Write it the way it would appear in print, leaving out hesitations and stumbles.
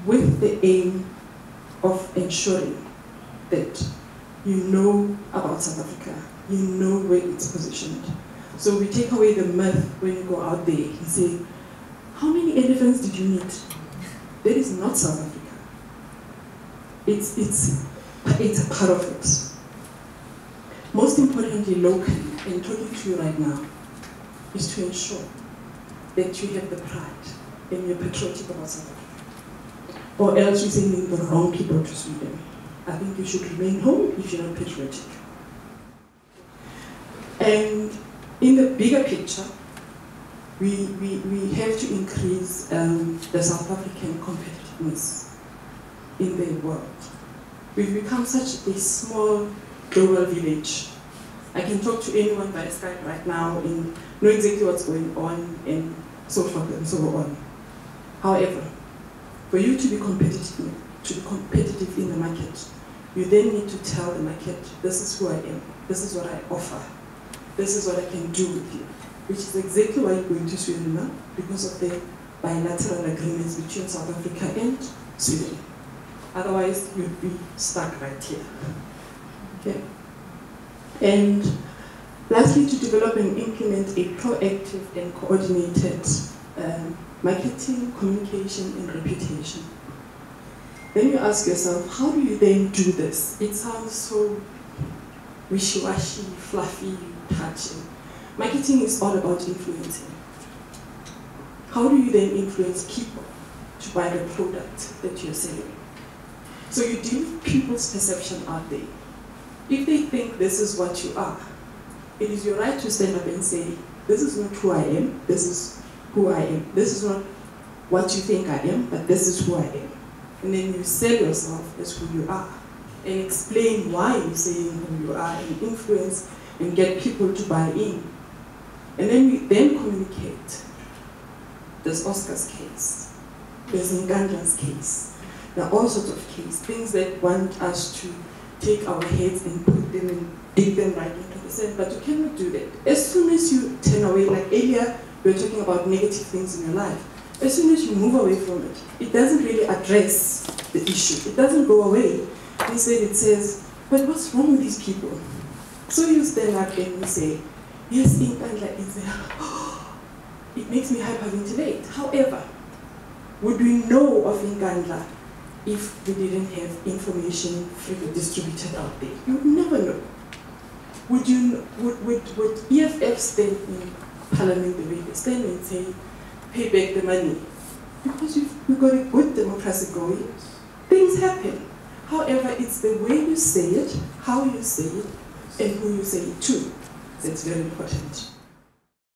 With the aim of ensuring that you know about South Africa, you know where it's positioned. So we take away the myth when you go out there and say, how many elephants did you meet? That is not South Africa. It's a part of it. Most importantly, locally, and talking to you right now, is to ensure that you have the pride and you're patriotic about South Africa. Or else you're sending the wrong people to Sweden. I think you should remain home if you're not patriotic. And in the bigger picture, we have to increase the South African competitiveness in the world. We've become such a small global village. I can talk to anyone by Skype right now and know exactly what's going on and so forth and so on. However, for you to be competitive in the market, you then need to tell the market, this is who I am, this is what I offer, this is what I can do with you, which is exactly why you're going to Sweden now, because of the bilateral agreements between South Africa and Sweden. Otherwise, you'd be stuck right here. Okay. And lastly, to develop and implement a proactive and coordinated marketing, communication, and reputation. Then you ask yourself, how do you then do this? It sounds so wishy-washy, fluffy, touchy. Marketing is all about influencing. How do you then influence people to buy the product that you're selling? So you deal with people's perception out there. If they think this is what you are, it is your right to stand up and say, this is not who I am, this is who I am. This is not what you think I am, but this is who I am. And then you sell yourself as who you are and explain why you're saying who you are and influence and get people to buy in. And then we then communicate. There's Oscar's case. There's Nkandla's case. There are all sorts of cases, things that want us to take our heads and put them and dig them right into the sand, but you cannot do that. As soon as you turn away, like earlier, we were talking about negative things in your life. As soon as you move away from it, it doesn't really address the issue. It doesn't go away. Instead, it says, but what's wrong with these people? So you stand up and you say, yes, Nkandla is there. It makes me hyperventilate. However, would we know of Nkandla if we didn't have information freely distributed out there? You would never know. Would EFF stand in Parliament the way they stand and say, pay back the money? Because we've got a good democracy going. Things happen. However, it's the way you say it, how you say it, and who you say it to that's very important.